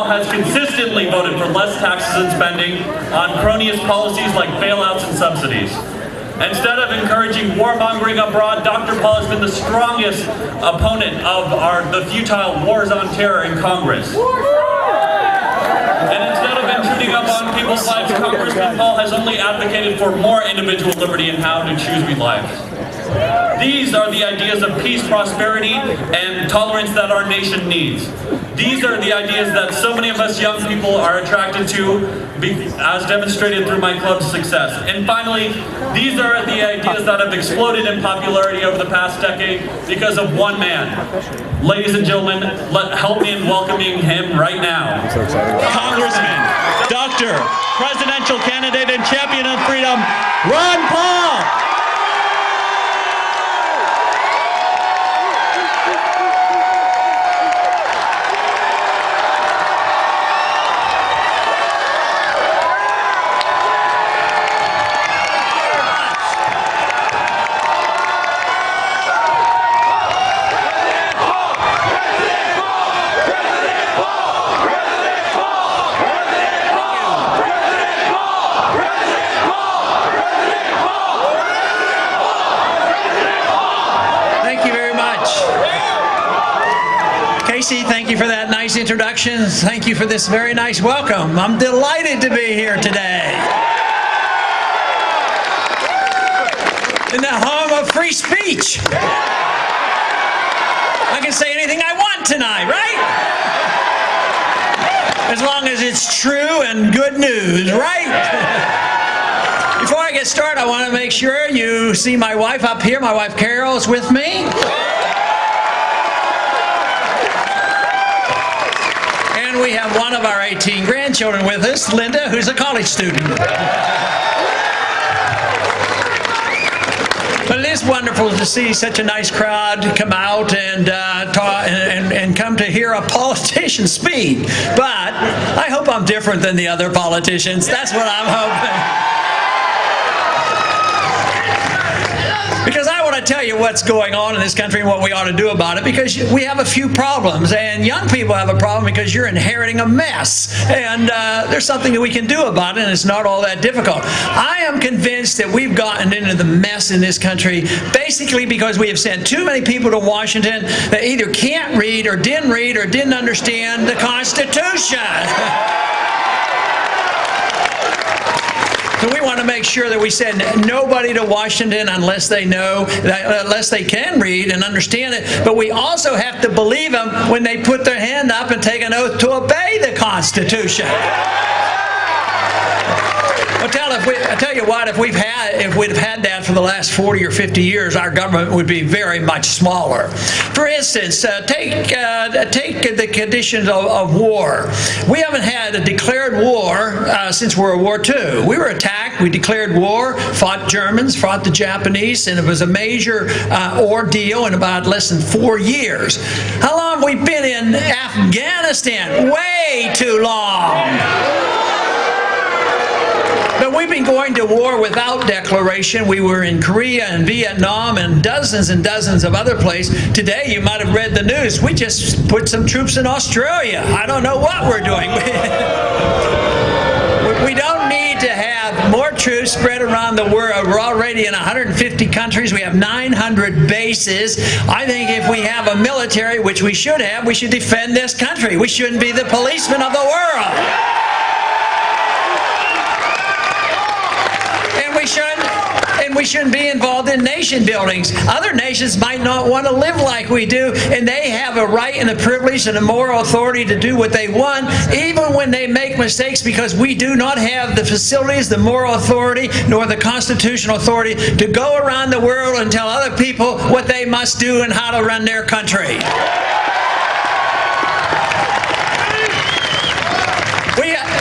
has consistently voted for less taxes and spending on cronyist policies like bailouts and subsidies. Instead of encouraging warmongering abroad, Dr. Paul has been the strongest opponent of the futile wars on terror in Congress. And instead of intruding upon people's lives, Congressman Paul has only advocated for more individual liberty in how to choose lives. These are the ideas of peace, prosperity, and tolerance that our nation needs. These are the ideas that so many of us young people are attracted to, as demonstrated through my club's success. And finally, these are the ideas that have exploded in popularity over the past decade because of one man. Ladies and gentlemen, help me in welcoming him right now. I'm so excited. Congressman, Doctor, Presidential Candidate and Champion of Freedom, Ron Paul! Thank you for that nice introduction. Thank you for this very nice welcome. I'm delighted to be here today. In the home of free speech. I can say anything I want tonight, right? As long as it's true and good news, right? Before I get started, I want to make sure you see my wife up here. My wife Carol is with me. We have one of our 18 grandchildren with us, Linda, who's a college student. But it is wonderful to see such a nice crowd come out and and come to hear a politician speak. But I hope I'm different than the other politicians. That's what I'm hoping. Because I want to tell you what's going on in this country and what we ought to do about it, because we have a few problems, and young people have a problem because you're inheriting a mess, and there's something that we can do about it, and it's not all that difficult. I am convinced that we've gotten into the mess in this country basically because we have sent too many people to Washington that either can't read or didn't understand the Constitution. So we want to make sure that we send nobody to Washington unless they can read and understand it. But we also have to believe them when they put their hand up and take an oath to obey the Constitution. I tell you what, if we'd had that for the last 40 or 50 years, our government would be very much smaller. For instance, take the conditions of war. We haven't had a declared war since World War II. We were attacked, we declared war, fought Germans, fought the Japanese, and it was a major ordeal in about less than 4 years. How long have we been in Afghanistan? Way too long. But we've been going to war without declaration. We were in Korea and Vietnam and dozens of other places. Today, you might have read the news. We just put some troops in Australia. I don't know what we're doing. We don't need to have more troops spread around the world. We're already in 150 countries. We have 900 bases. I think if we have a military, which we should have, we should defend this country. We shouldn't be the policemen of the world. And we shouldn't be involved in nation buildings. Other nations might not want to live like we do, and they have a right and a privilege and a moral authority to do what they want, even when they make mistakes, because we do not have the facilities, the moral authority, nor the constitutional authority to go around the world and tell other people what they must do and how to run their country.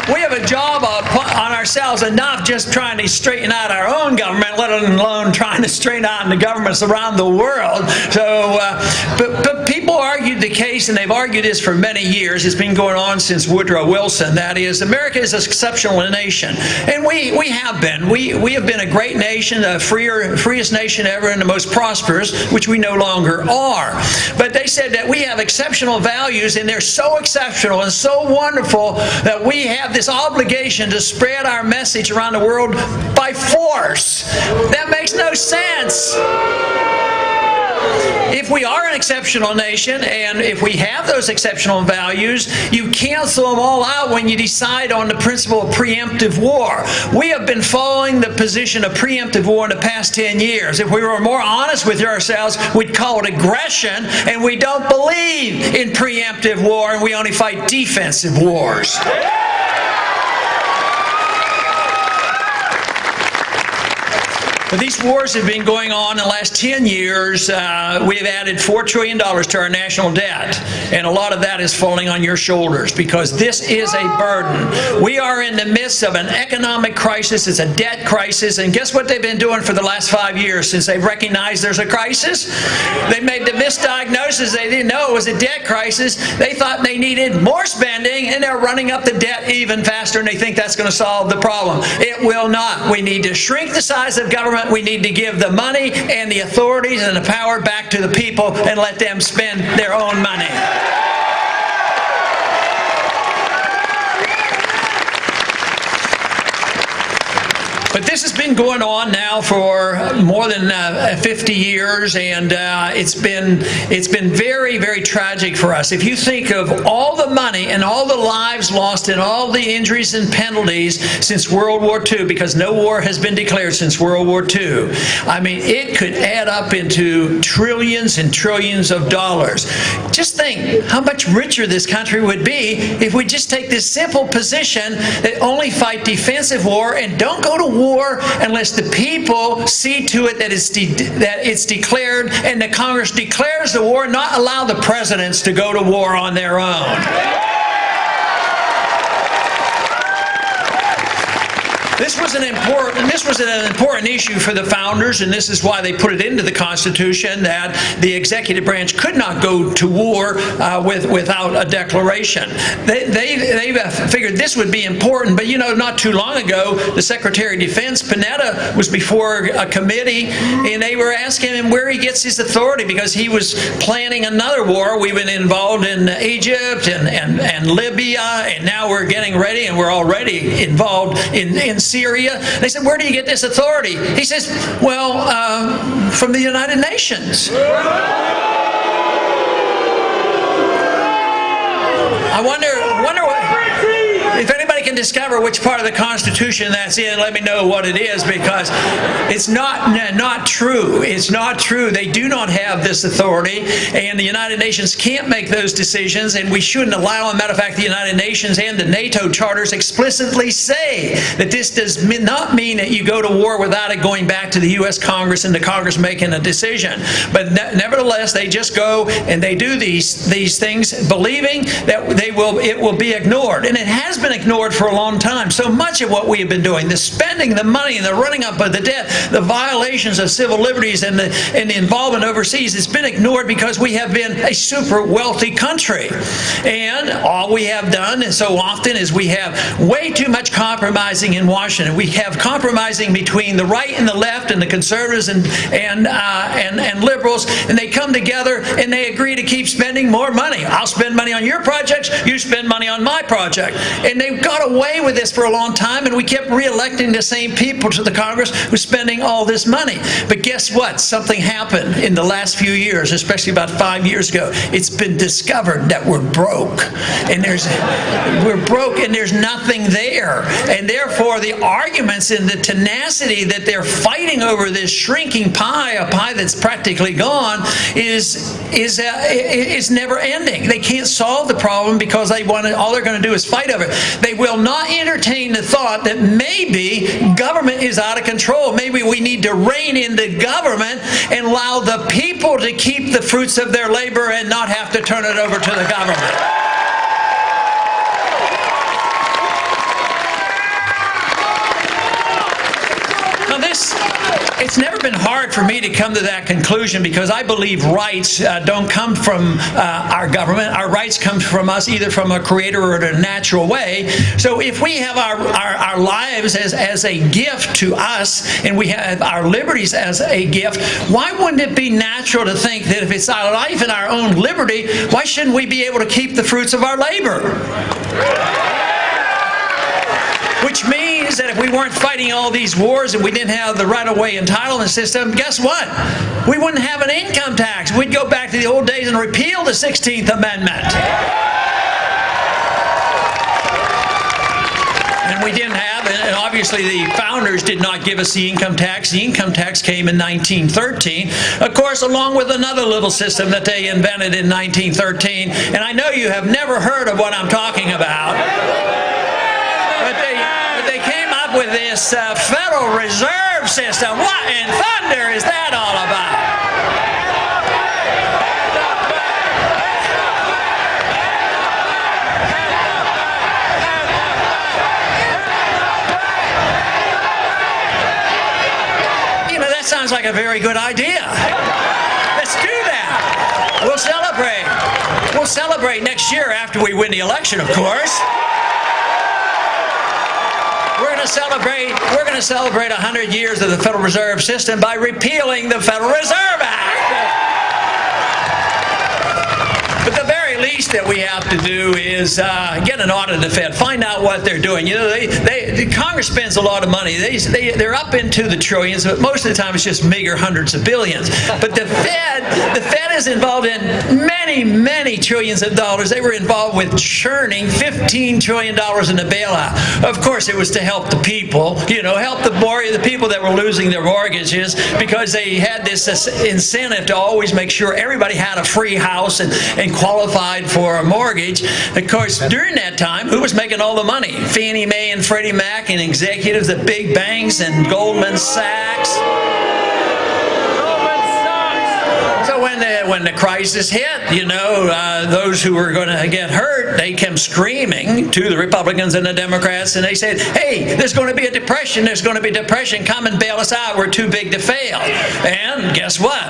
We have a job on ourselves enough just trying to straighten out our own government, let alone trying to straighten out the governments around the world. So, but people argued the case, and they've argued this for many years. It's been going on since Woodrow Wilson. That is, America is an exceptional nation. And we have been. We have been a great nation, the freest nation ever, and the most prosperous, which we no longer are. But they said that we have exceptional values, and they're so exceptional and so wonderful that we have this obligation to spread our message around the world by force. That makes no sense. If we are an exceptional nation, and if we have those exceptional values, you cancel them all out when you decide on the principle of preemptive war. We have been following the position of preemptive war in the past 10 years. If we were more honest with ourselves, we'd call it aggression, and we don't believe in preemptive war, and we only fight defensive wars. But these wars have been going on in the last 10 years. We've added $4 trillion to our national debt. And a lot of that is falling on your shoulders because this is a burden. We are in the midst of an economic crisis. It's a debt crisis. And guess what they've been doing for the last 5 years since they've recognized there's a crisis? They made the misdiagnosis. They didn't know it was a debt crisis. They thought they needed more spending, and they're running up the debt even faster, and they think that's going to solve the problem. It will not. We need to shrink the size of government. We need to give the money and the authorities and the power back to the people and let them spend their own money. But this has been going on now for more than 50 years, and it's been very, very tragic for us. If you think of all the money and all the lives lost and all the injuries and penalties since World War II, because no war has been declared since World War II, I mean, it could add up into trillions and trillions of dollars. Just think how much richer this country would be if we just take this simple position that only fight defensive war and don't go to war unless the people see to it that it's declared, and the Congress declares the war, not allow the presidents to go to war on their own. This was an important issue for the founders, and this is why they put it into the Constitution that the executive branch could not go to war without a declaration. They figured this would be important, but not too long ago, the Secretary of Defense, Panetta, was before a committee, and they were asking him where he gets his authority because he was planning another war. We've been involved in Egypt and Libya, and now we're getting ready, and we're already involved in Syria. They said, where do you get this authority? He says, well, from the United Nations. I wonder if anybody can discover which part of the Constitution that's in, let me know what it is, because it's not true. It's not true. They do not have this authority, and the United Nations can't make those decisions, and we shouldn't allow them. Matter of fact, the United Nations and the NATO charters explicitly say that this does not mean that you go to war without it going back to the U.S. Congress and the Congress making a decision. But nevertheless, they just go and they do these things, believing that it will be ignored, and it has been ignored for a long time. So much of what we have been doing, the spending, the money, and the running up of the debt, the violations of civil liberties, and the involvement overseas, has been ignored because we have been a super wealthy country. And all we have done, and so often, is we have way too much compromising in Washington. We have compromising between the right and the left, and the conservatives and liberals, and they come together and they agree to keep spending more money. I'll spend money on your projects, you spend money on my project. And they've got away with this for a long time, and we kept re-electing the same people to the Congress who's spending all this money. But guess what? Something happened in the last few years, especially about 5 years ago. It's been discovered that we're broke. And there's nothing there. And therefore, the arguments and the tenacity that they're fighting over this shrinking pie, a pie that's practically gone, is never ending. They can't solve the problem because all they're going to do is fight over it. They will not entertain the thought that maybe government is out of control. Maybe we need to rein in the government and allow the people to keep the fruits of their labor and not have to turn it over to the government. Now it's It's never been hard for me to come to that conclusion because I believe rights don't come from our government. Our rights come from us, either from a creator or in a natural way. So if we have our lives as a gift to us, and we have our liberties as a gift, why wouldn't it be natural to think that if it's our life and our own liberty, why shouldn't we be able to keep the fruits of our labor? Which means that if we weren't fighting all these wars and we didn't have the right-of-way entitlement system, guess what? We wouldn't have an income tax. We'd go back to the old days and repeal the 16th Amendment. And we didn't have, and obviously the founders did not give us the income tax. The income tax came in 1913, of course, along with another little system that they invented in 1913. And I know you have never heard of what I'm talking about. But they came up with this Federal Reserve System. What in thunder is that all about? That sounds like a very good idea. Let's do that. We'll celebrate. We'll celebrate next year after we win the election, of course. We're going to celebrate 100 years of the Federal Reserve System by repealing the Federal Reserve Act. But the very least that we have to do is get an audit of the Fed, find out what they're doing. You know, the Congress spends a lot of money. They're up into the trillions, but most of the time it's just meager hundreds of billions. But the Fed is involved in many trillions of dollars. They were involved with churning $15 trillion in the bailout. Of course, it was to help the people, help the people that were losing their mortgages, because they had this incentive to always make sure everybody had a free house and qualified for a mortgage. Of course, during that time, who was making all the money? Fannie Mae and Freddie Mac and executives at big banks and Goldman Sachs. So when the crisis hit, those who were going to get hurt, they came screaming to the Republicans and the Democrats, and they said, hey, there's going to be a depression, come and bail us out, we're too big to fail. And guess what?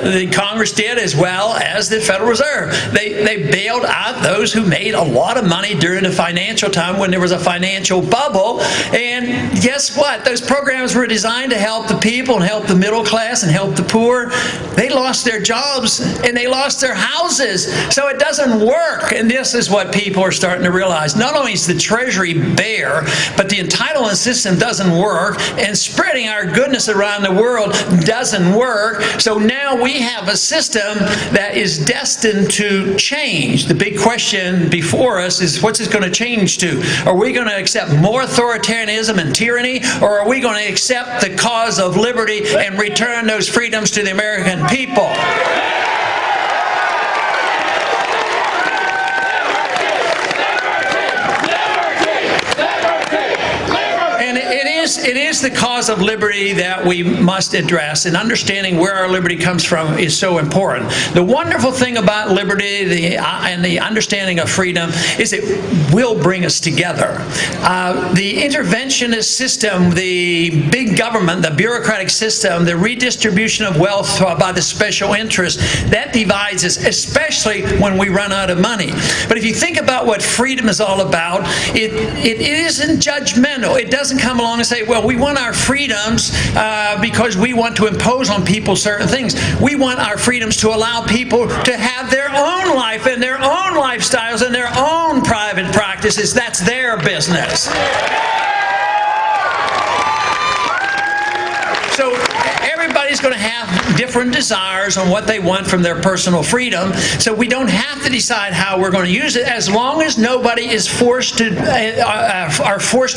The Congress did, as well as the Federal Reserve. They bailed out those who made a lot of money during the financial time when there was a financial bubble. And guess what? Those programs were designed to help the people and help the middle class and help the poor. They lost their jobs and they lost their houses. So it doesn't work. And this is what people are starting to realize. Not only is the Treasury bare, but the entitlement system doesn't work, and spreading our goodness around the world doesn't work. So now we have a system that is destined to change. The big question before us is, what's it going to change to? Are we going to accept more authoritarianism and tyranny, or are we going to accept the cause of liberty and return those freedoms to the American people? It is the cause of liberty that we must address, and understanding where our liberty comes from is so important. The wonderful thing about liberty and the understanding of freedom is it will bring us together. The interventionist system, the big government, the bureaucratic system, the redistribution of wealth by the special interest, that divides us, especially when we run out of money. But if you think about what freedom is all about, it isn't judgmental. It doesn't come along and say, well, we want our freedoms because we want to impose on people certain things. We want our freedoms to allow people to have their own life and their own lifestyles and their own private practices. That's their business. So everybody's going to have different desires on what they want from their personal freedom. So we don't have to decide how we're going to use it, as long as nobody is forced to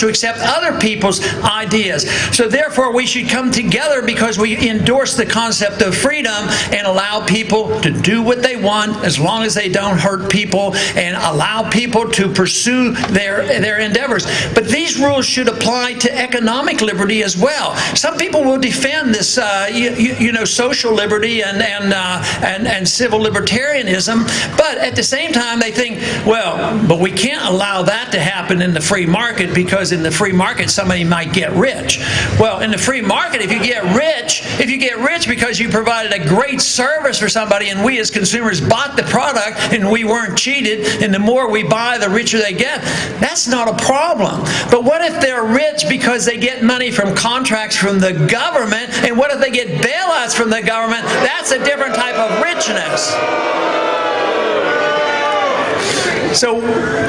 accept other people's ideas. So therefore, we should come together because we endorse the concept of freedom and allow people to do what they want, as long as they don't hurt people, and allow people to pursue their endeavors. But these rules should apply to economic liberty as well. Some people will defend this, social liberty and civil libertarianism, but at the same time they think, well, but we can't allow that to happen in the free market, because in the free market somebody might get rich. Well, in the free market, if you get rich because you provided a great service for somebody and we as consumers bought the product and we weren't cheated, and the more we buy, the richer they get, that's not a problem. But what if they're rich because they get money from contracts from the government, and what if they get bailouts from the government? That's a different type of richness. So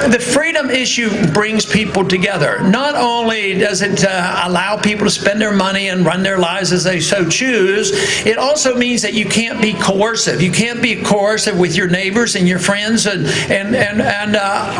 the freedom issue brings people together. Not only does it allow people to spend their money and run their lives as they so choose, it also means that you can't be coercive. You can't be coercive with your neighbors and your friends, and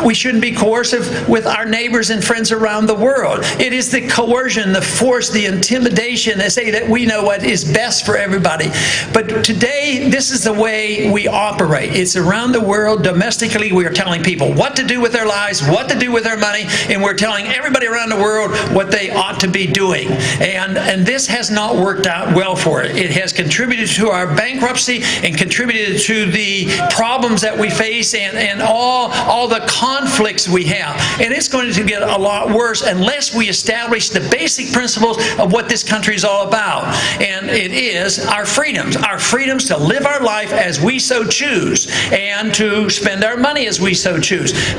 we shouldn't be coercive with our neighbors and friends around the world. It is the coercion, the force, the intimidation that say that we know what is best for everybody. But today, this is the way we operate. It's around the world. Domestically, we are telling people what to do with their lives, what to do with their money, and we're telling everybody around the world what they ought to be doing. And this has not worked out well for it. It has contributed to our bankruptcy and contributed to the problems that we face and all the conflicts we have. And it's going to get a lot worse unless we establish the basic principles of what this country is all about. And it is our freedoms to live our life as we so choose and to spend our money as we so choose.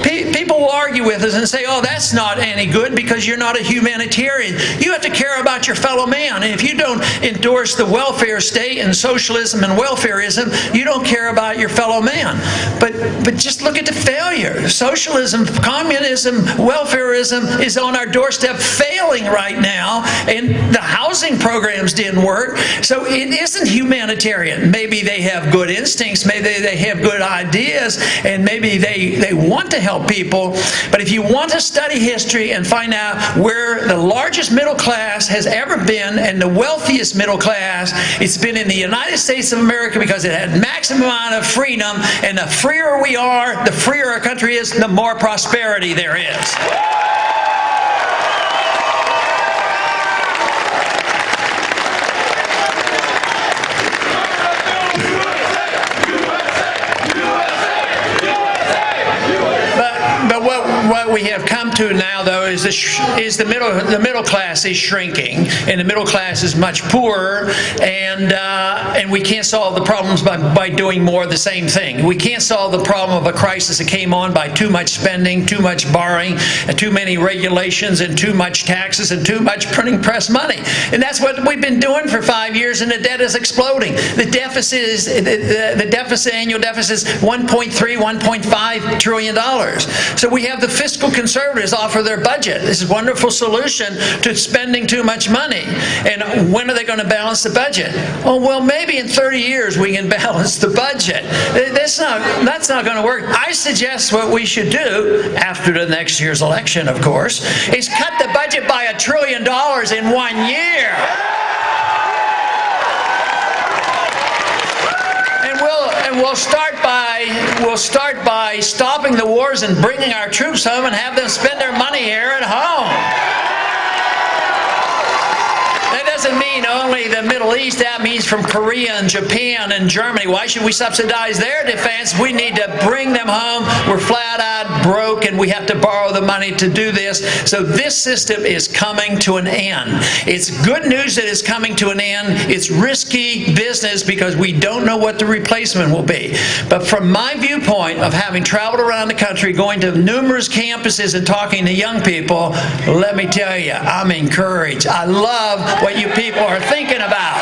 People will argue with us and say, oh, that's not any good because you're not a humanitarian. You have to care about your fellow man. And if you don't endorse the welfare state and socialism and welfarism, you don't care about your fellow man. But just look at the failure. Socialism, communism, welfarism is on our doorstep failing right now, and the housing programs didn't work. So it isn't humanitarian. Maybe they have good instincts, maybe they have good ideas, and maybe they want to help people. But if you want to study history and find out where the largest middle class has ever been and the wealthiest middle class, it's been in the United States of America, because it had maximum amount of freedom, and the freer we are, the freer our country is, the more prosperity there is. But what we have come to now, though, is the middle class is shrinking, and the middle class is much poorer, and we can't solve the problems by doing more of the same thing. We can't solve the problem of a crisis that came on by too much spending, too much borrowing, and too many regulations, and too much taxes, and too much printing press money. And that's what we've been doing for 5 years, and the debt is exploding. The deficit is the annual deficit is $1.3, $1.5 trillion. So we have the fiscal conservatives offer their budget. This is a wonderful solution to spending too much money. And when are they going to balance the budget? Oh, well, maybe in 30 years we can balance the budget. That's not going to work. I suggest what we should do after the next year's election, of course, is cut the budget by $1 trillion in 1 year. And we'll start by stopping the wars and bringing our troops home and have them spend their money here at home. That doesn't mean only the Middle East. That means from Korea and Japan and Germany. Why should we subsidize their defense? We need to bring them home. We're flat out broke, and we have to borrow the money to do this. So this system is coming to an end. It's good news that it's coming to an end. It's risky business because we don't know what the replacement will be. But from my viewpoint of having traveled around the country, going to numerous campuses and talking to young people, let me tell you, I'm encouraged. I love what you people are thinking about.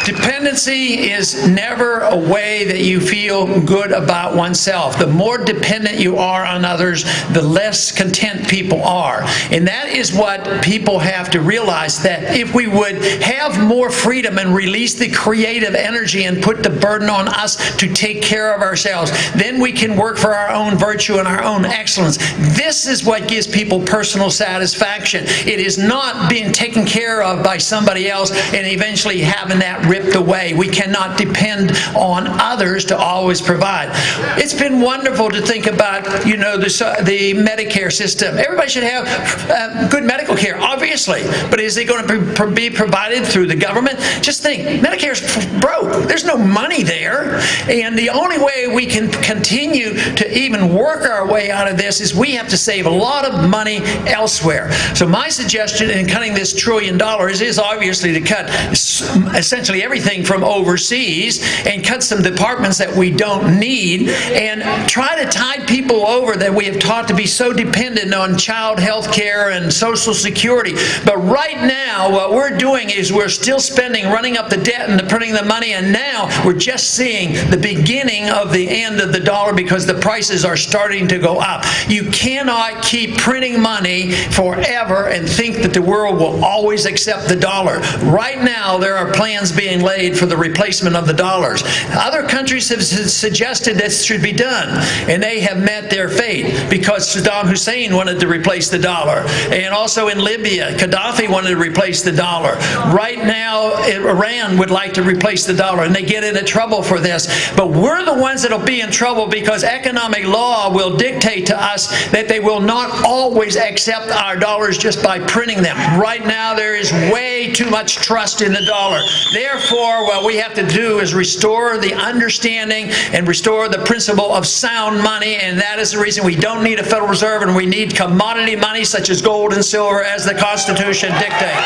Dependency is never a way that you feel good about oneself. The more dependent you are on others, the less content people are. And that is what people have to realize, that if we would have more freedom and release the creative energy and put the burden on us to take care of ourselves, then we can work for our own virtue and our own excellence. This is what gives people personal satisfaction. It is not being taken care of by somebody else and eventually having that ripped away way. We cannot depend on others to always provide. It's been wonderful to think about, you know, the Medicare system. Everybody should have good medical care, obviously, but is it going to be provided through the government? Just think, Medicare's broke. There's no money there, and the only way we can continue to even work our way out of this is we have to save a lot of money elsewhere. So my suggestion in cutting this $1 trillion is obviously to cut essentially everything from overseas and cut some departments that we don't need and try to tide people over that we have taught to be so dependent on child health care and Social Security. But right now, what we're doing is we're still spending, running up the debt and printing the money, and now we're just seeing the beginning of the end of the dollar because the prices are starting to go up. You cannot keep printing money forever and think that the world will always accept the dollar. Right now, there are plans being laid for the replacement of the dollars. Other countries have suggested this should be done, and they have met their fate because Saddam Hussein wanted to replace the dollar, and also in Libya, Gaddafi wanted to replace the dollar. Right now, Iran would like to replace the dollar, and they get into trouble for this. But we're the ones that will be in trouble because economic law will dictate to us that they will not always accept our dollars just by printing them. Right now, there is way too much trust in the dollar. Therefore, what we have to do is restore the understanding and restore the principle of sound money, and that is the reason we don't need a Federal Reserve and we need commodity money such as gold and silver as the Constitution dictates.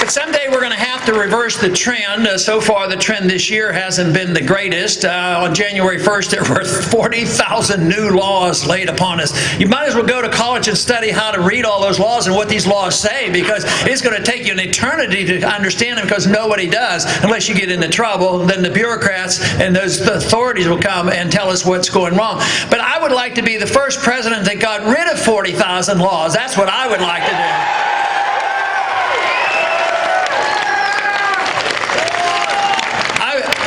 Someday we're going to have to reverse the trend. So far, the trend this year hasn't been the greatest. On January 1st, there were 40,000 new laws laid upon us. You might as well go to college and study how to read all those laws and what these laws say, because it's going to take you an eternity to understand them, because nobody does unless you get into trouble. Then the bureaucrats and those authorities will come and tell us what's going wrong. But I would like to be the first president that got rid of 40,000 laws. That's what I would like to do.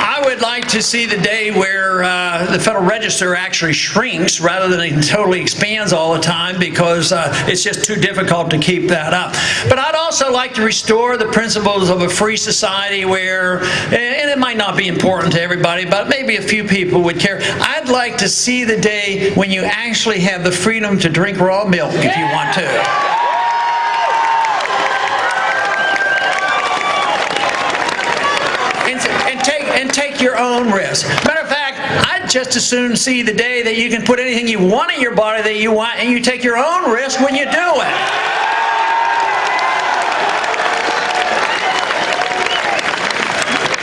I would like to see the day where the Federal Register actually shrinks rather than it totally expands all the time, because it's just too difficult to keep that up. But I'd also like to restore the principles of a free society where, and it might not be important to everybody, but maybe a few people would care. I'd like to see the day when you actually have the freedom to drink raw milk if you want to. And take your own risk. Matter of fact, I'd just as soon see the day that you can put anything you want in your body that you want, and you take your own risk when you do it.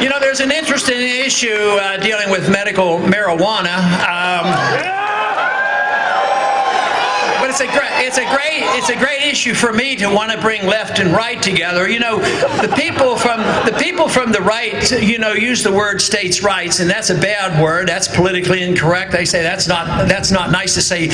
You know, there's an interesting issue dealing with medical marijuana. But it's a great issue for me to want to bring left and right together. You know, the people from the right, you know, use the word states' rights, and that's a bad word. That's politically incorrect. They say that's not nice to say,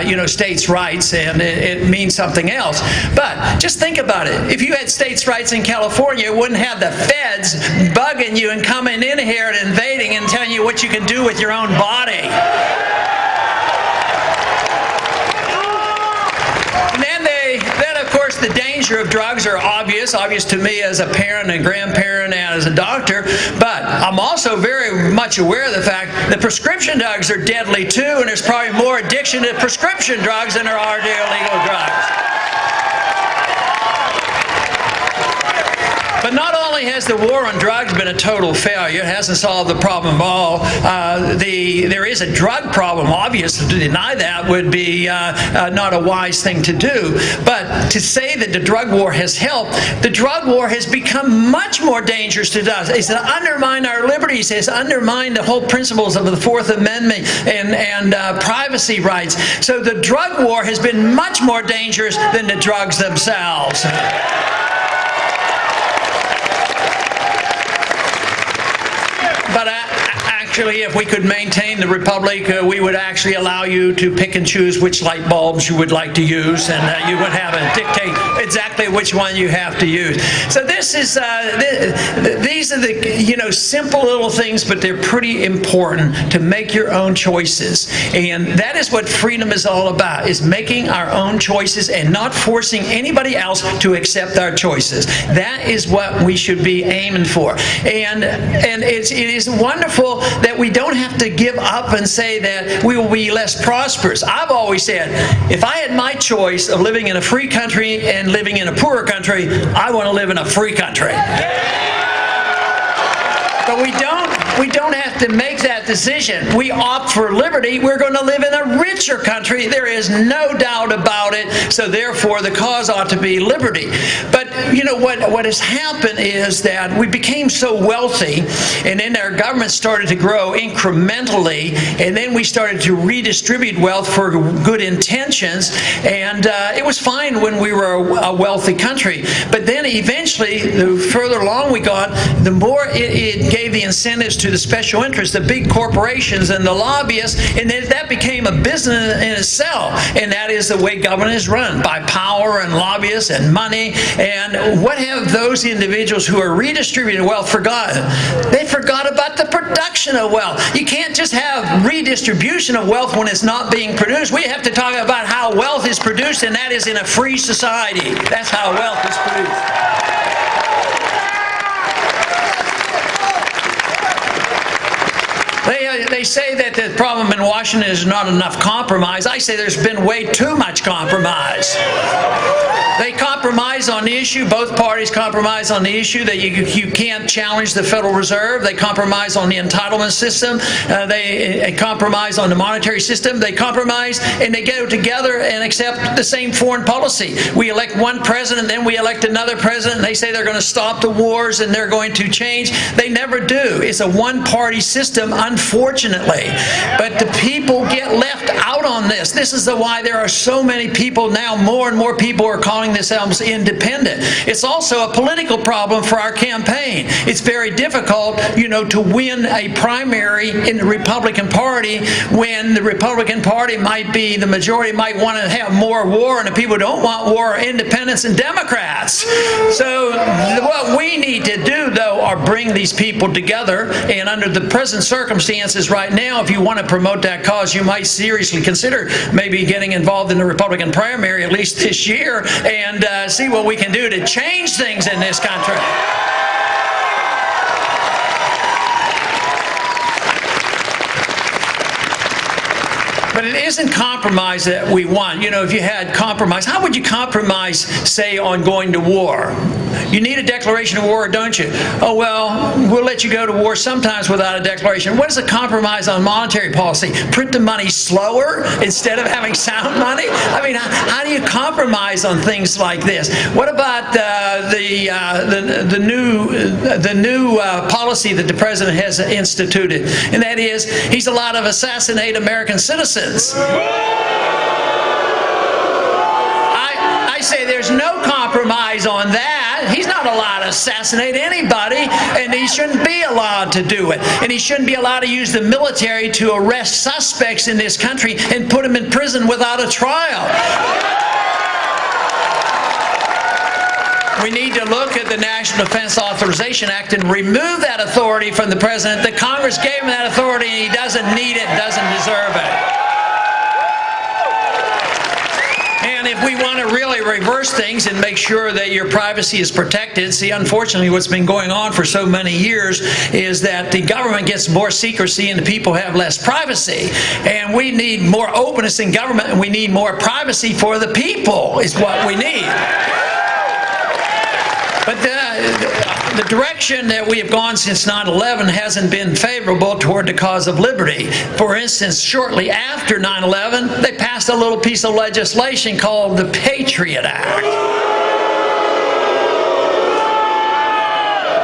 you know, states' rights, and it means something else. But just think about it. If you had states' rights in California, you wouldn't have the feds bugging you and coming in here and invading and telling you what you can do with your own body. Then of course the danger of drugs are obvious to me as a parent and grandparent and as a doctor, but I'm also very much aware of the fact that prescription drugs are deadly too, and there's probably more addiction to prescription drugs than there are to illegal drugs. But not only has the war on drugs been a total failure, it hasn't solved the problem at all. There is a drug problem. Obviously, to deny that would be not a wise thing to do. But to say that the drug war has helped, the drug war has become much more dangerous to us. It's undermined our liberties. It's undermined the whole principles of the Fourth Amendment and privacy rights. So the drug war has been much more dangerous than the drugs themselves. But actually, if we could maintain the republic, we would actually allow you to pick and choose which light bulbs you would like to use, and you would have a dictate exactly which one you have to use. So this is these are the simple little things, but they're pretty important to make your own choices, and that is what freedom is all about: is making our own choices and not forcing anybody else to accept our choices. That is what we should be aiming for, and it is wonderful that we don't have to give up and say that we will be less prosperous. I've always said, if I had my choice of living in a free country and living in a poorer country, I want to live in a free country. But we don't have to make that decision. We opt for liberty. We're going to live in a richer country. There is no doubt about it. So therefore, the cause ought to be liberty. But what has happened is that we became so wealthy, and then our government started to grow incrementally, and then we started to redistribute wealth for good intentions, and it was fine when we were a wealthy country. But then eventually, the further along we got, the more it gave the incentives to the special interests, the big corporations and the lobbyists, and then that became a business in itself. And that is the way government is run, by power and lobbyists and money. And what have those individuals who are redistributing wealth forgotten? They forgot about the production of wealth. You can't just have redistribution of wealth when it's not being produced. We have to talk about how wealth is produced, and that is in a free society. That's how wealth is produced. They say that the problem in Washington is not enough compromise. I say there's been way too much compromise. They compromise on the issue. Both parties compromise on the issue that you can't challenge the Federal Reserve. They compromise on the entitlement system. They compromise on the monetary system. They compromise and they go together and accept the same foreign policy. We elect one president, then we elect another president, and they say they're going to stop the wars and they're going to change. They never do. It's a one-party system, unfortunately. But the people get left out on this. This is why there are so many people now, more and more people are calling themselves independent. It's also a political problem for our campaign. It's very difficult, to win a primary in the Republican Party when the Republican Party might be, the majority might want to have more war, and the people who don't want war are independents and Democrats. So what we need to do, though, are bring these people together, and under the present circumstances right now, if you want to promote that cause, you might seriously consider maybe getting involved in the Republican primary at least this year and see what we can do to change things in this country. But it isn't compromise that we want. If you had compromise, how would you compromise, say, on going to war? You need a declaration of war, don't you? Oh, well, we'll let you go to war sometimes without a declaration. What is a compromise on monetary policy? Print the money slower instead of having sound money? I mean, how do you compromise on things like this? What about the new policy that the president has instituted? And that is, he's allowed to assassinate American citizens. I say there's no compromise on that. He's not allowed to assassinate anybody, and he shouldn't be allowed to do it. And he shouldn't be allowed to use the military to arrest suspects in this country and put them in prison without a trial. We need to look at the National Defense Authorization Act and remove that authority from the president. The Congress gave him that authority, and he doesn't need it, doesn't deserve it. And if we want to really reverse things and make sure that your privacy is protected, see, unfortunately, what's been going on for so many years is that the government gets more secrecy and the people have less privacy. And we need more openness in government, and we need more privacy for the people is what we need. But the direction that we have gone since 9/11 hasn't been favorable toward the cause of liberty. For instance, shortly after 9/11, they passed a little piece of legislation called the Patriot Act.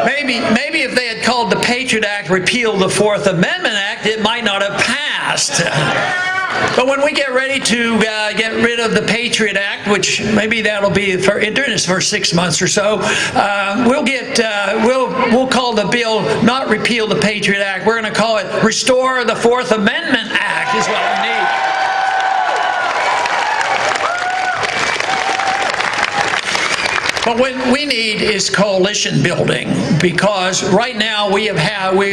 Maybe if they had called the Patriot Act Repeal the Fourth Amendment Act, it might not have passed. But when we get ready to get rid of the Patriot Act, which maybe that'll be during this first 6 months or so, we'll call the bill not repeal the Patriot Act. We're going to call it Restore the Fourth Amendment Act is what we need. But what we need is coalition building, because right now we've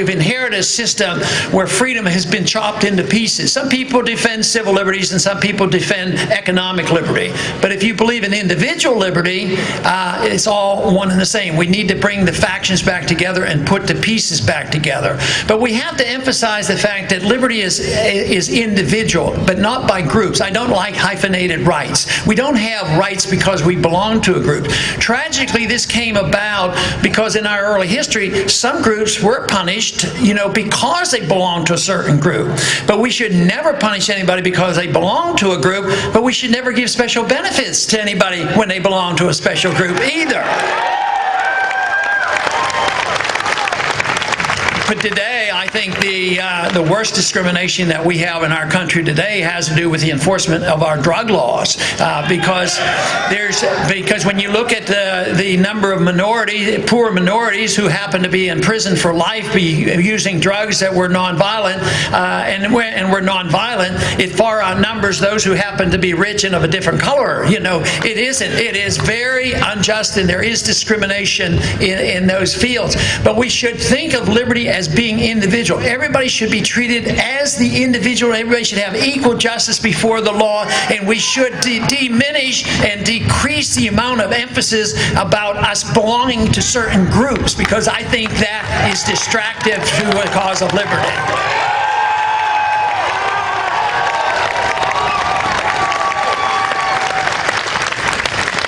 inherited a system where freedom has been chopped into pieces. Some people defend civil liberties and some people defend economic liberty. But if you believe in individual liberty, it's all one and the same. We need to bring the factions back together and put the pieces back together. But we have to emphasize the fact that liberty is individual, but not by groups. I don't like hyphenated rights. We don't have rights because we belong to a group. Tragically, this came about because in our early history, some groups were punished, because they belonged to a certain group. But we should never punish anybody because they belong to a group, but we should never give special benefits to anybody when they belong to a special group either. But today, I think the worst discrimination that we have in our country today has to do with the enforcement of our drug laws, because when you look at the number of poor minorities who happen to be in prison for life, using drugs that were nonviolent, and were nonviolent, it far outnumbers those who happen to be rich and of a different color. It isn't. It is very unjust, and there is discrimination in those fields. But we should think of liberty as being individual. Everybody should be treated as the individual. Everybody should have equal justice before the law, and we should diminish and decrease the amount of emphasis about us belonging to certain groups, because I think that is distractive to the cause of liberty.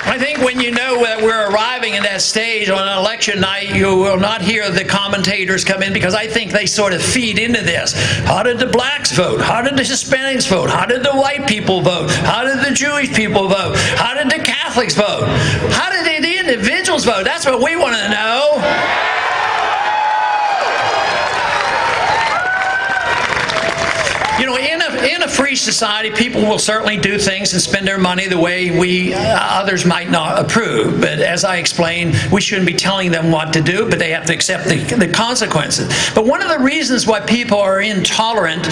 I think when you know that we're arriving at that stage on an election night, you will not hear the commentators come in, because I think they sort of feed into this. How did the blacks vote? How did the Hispanics vote? How did the white people vote? How did the Jewish people vote? How did the Catholics vote? How did the individuals vote? That's what we want to know. In a free society, people will certainly do things and spend their money the way others might not approve. But as I explained, we shouldn't be telling them what to do, but they have to accept the consequences. But one of the reasons why people are intolerant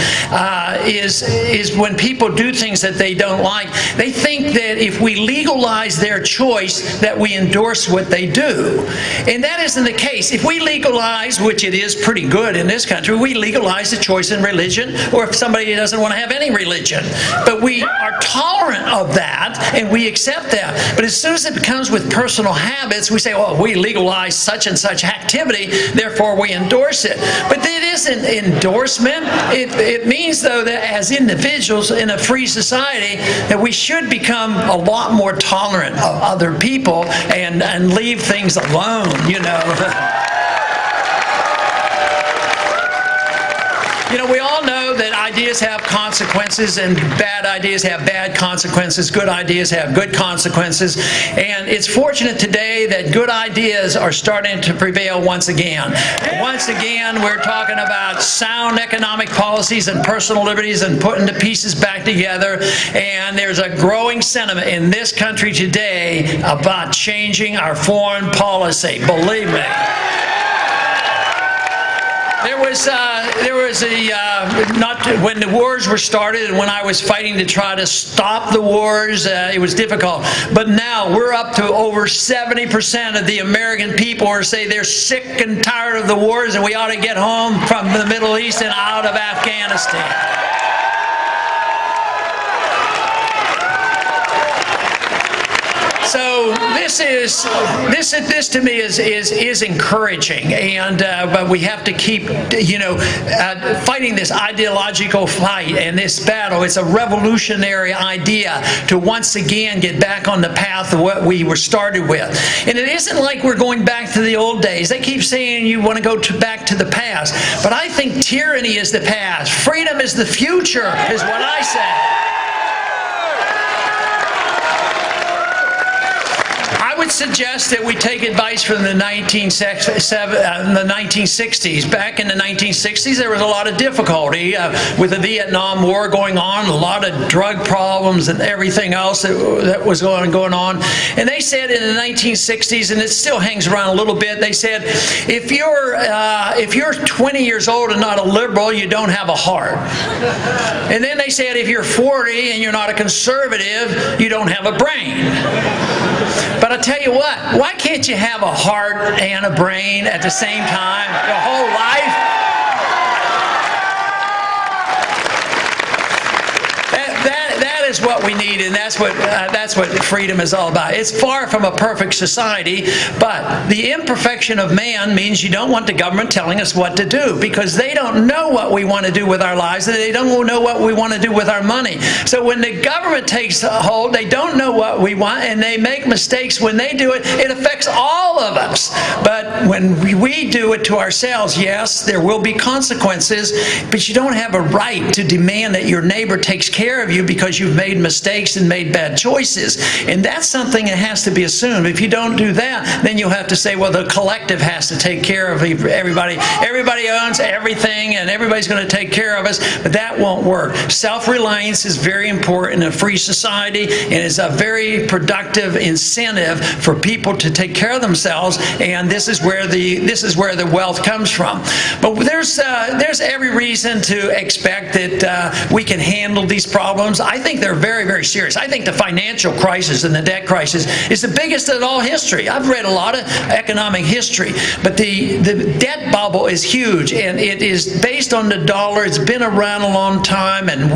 is when people do things that they don't like. They think that if we legalize their choice, that we endorse what they do. And that isn't the case. If we legalize, which it is pretty good in this country, we legalize the choice in religion, or if somebody doesn't want to have any religion. But we are tolerant of that, and we accept that. But as soon as it becomes with personal habits, we say, well, we legalize such and such activity, therefore we endorse it. But it isn't endorsement. It means, though, that as individuals in a free society, that we should become a lot more tolerant of other people and leave things alone, We all know that ideas have consequences, and bad ideas have bad consequences. Good ideas have good consequences. And it's fortunate today that good ideas are starting to prevail once again. Once again, we're talking about sound economic policies and personal liberties and putting the pieces back together. And there's a growing sentiment in this country today about changing our foreign policy. Believe me. When the wars were started and when I was fighting to try to stop the wars, it was difficult. But now we're up to over 70% of the American people who say they're sick and tired of the wars and we ought to get home from the Middle East and out of Afghanistan. So this to me is encouraging, and but we have to keep fighting this ideological fight and this battle. It's a revolutionary idea to once again get back on the path of what we were started with. And it isn't like we're going back to the old days. They keep saying you want to go back to the past, but I think tyranny is the past. Freedom is the future, is what I say. I would suggest that we take advice from the 1960s. Back in the 1960s, there was a lot of difficulty with the Vietnam War going on, a lot of drug problems and everything else that was going on. And they said in the 1960s, and it still hangs around a little bit, they said, if you're 20 years old and not a liberal, you don't have a heart. And then they said, if you're 40 and you're not a conservative, you don't have a brain. But I tell you what, why can't you have a heart and a brain at the same time your whole life? That is what we need, and that's what freedom is all about. It's far from a perfect society, but the imperfection of man means you don't want the government telling us what to do, because they don't know what we want to do with our lives, and they don't know what we want to do with our money. So when the government takes a hold, they don't know what we want, and they make mistakes. When they do it, it affects all of us. But when we do it to ourselves, yes, there will be consequences, but you don't have a right to demand that your neighbor takes care of you because you've made mistakes and made bad choices. And that's something that has to be assumed. If you don't do that, then you'll have to say, well, the collective has to take care of everybody. Everybody owns everything, and everybody's going to take care of us, but that won't work. Self-reliance is very important in a free society, and it's a very productive incentive for people to take care of themselves, and this is where the wealth comes from. But there's every reason to expect that we can handle these problems. I think they're very, very serious. I think the financial crisis and the debt crisis is the biggest in all history. I've read a lot of economic history, but the debt bubble is huge, and it is based on the dollar. It's been around a long time, and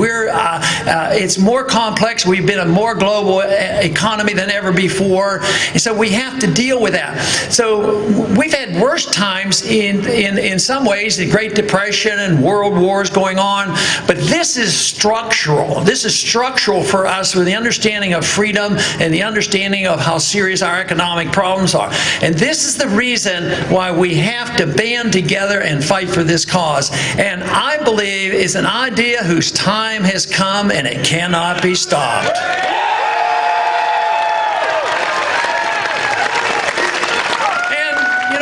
it's more complex. We've been a more global economy than ever before, and so we have to deal with that. So we've had worse times in some ways, the Great Depression and world wars going on, but this is structural. This is structural for us with the understanding of freedom and the understanding of how serious our economic problems are. And this is the reason why we have to band together and fight for this cause. And I believe it's an idea whose time has come, and it cannot be stopped.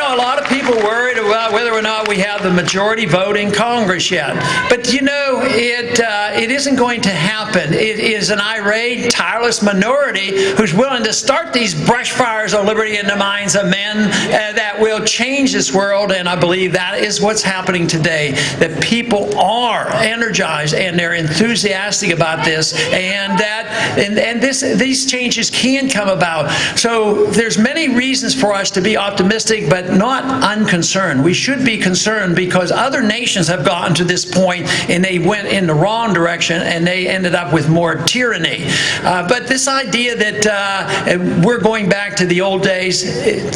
A lot of people worried about whether or not we have the majority vote in Congress yet. But you know, it isn't going to happen. It is an irate, tireless minority who's willing to start these brush fires of liberty in the minds of men that will change this world. And I believe that is what's happening today, that people are energized and they're enthusiastic about this, and these changes can come about. So there's many reasons for us to be optimistic, but not unconcerned. We should be concerned because other nations have gotten to this point and they went in the wrong direction and they ended up with more tyranny. But this idea that we're going back to the old days,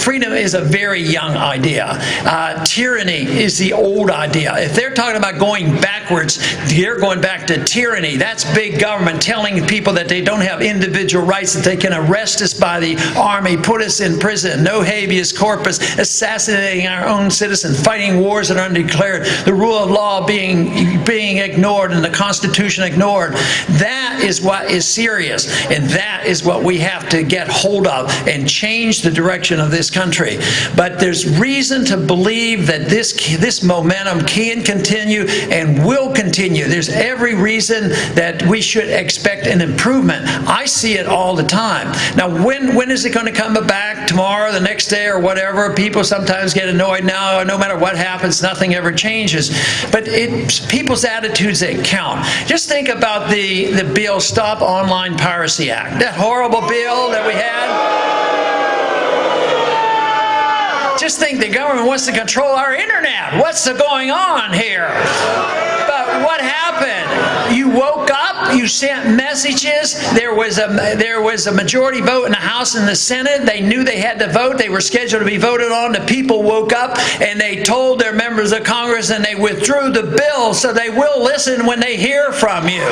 freedom is a very young idea. Tyranny is the old idea. If they're talking about going backwards, they're going back to tyranny. That's big government telling people that they don't have individual rights, that they can arrest us by the army, put us in prison, no habeas corpus, assassinating our own citizens, fighting wars that are undeclared, the rule of law being ignored and the Constitution ignored. That is what is serious, and that is what we have to get hold of and change the direction of this country. But there's reason to believe that this momentum can continue and will continue. There's every reason that we should expect an improvement. I see it all the time. Now, when is it going to come back? Tomorrow, the next day, or whatever? People sometimes get annoyed now. No matter what happens, nothing ever changes. But it's people's attitudes that count. Just think about the bill, Stop Online Piracy Act. That horrible bill that we had. Just think the government wants to control our internet. What's going on here? But what happened? You woke up, you sent messages, there was a majority vote in the House and the Senate. They knew they had to vote. They were scheduled to be voted on. The people woke up and they told their members of Congress, and they withdrew the bill, so they will listen when they hear from you.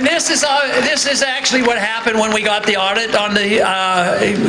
And this is actually what happened when we got the audit on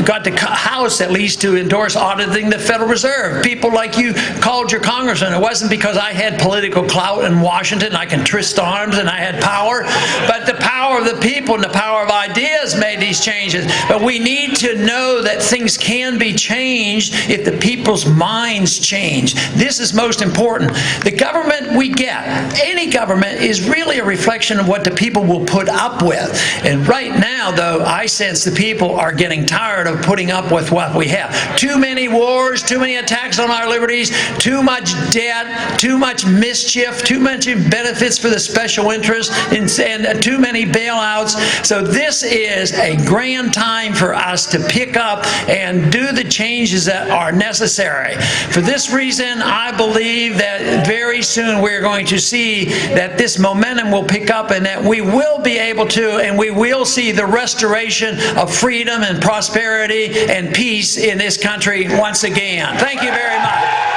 got the House at least to endorse auditing the Federal Reserve. People like you called your congressman. It wasn't because I had political clout in Washington, I can twist arms and I had power, but the power of the people and the power of ideas made these changes. But we need to know that things can be changed if the people's minds change. This is most important. The government we get, any government, is really a reflection of what the people will put up with. And right now, though, I sense the people are getting tired of putting up with what we have. Too many wars, too many attacks on our liberties, too much debt, too much mischief, too much benefits for the special interests, and too many bailouts. So this is a grand time for us to pick up and do the changes that are necessary. For this reason, I believe that very soon we're going to see that this momentum will pick up and that we will be able to, and we will see the restoration of freedom and prosperity and peace in this country once again. Thank you very much.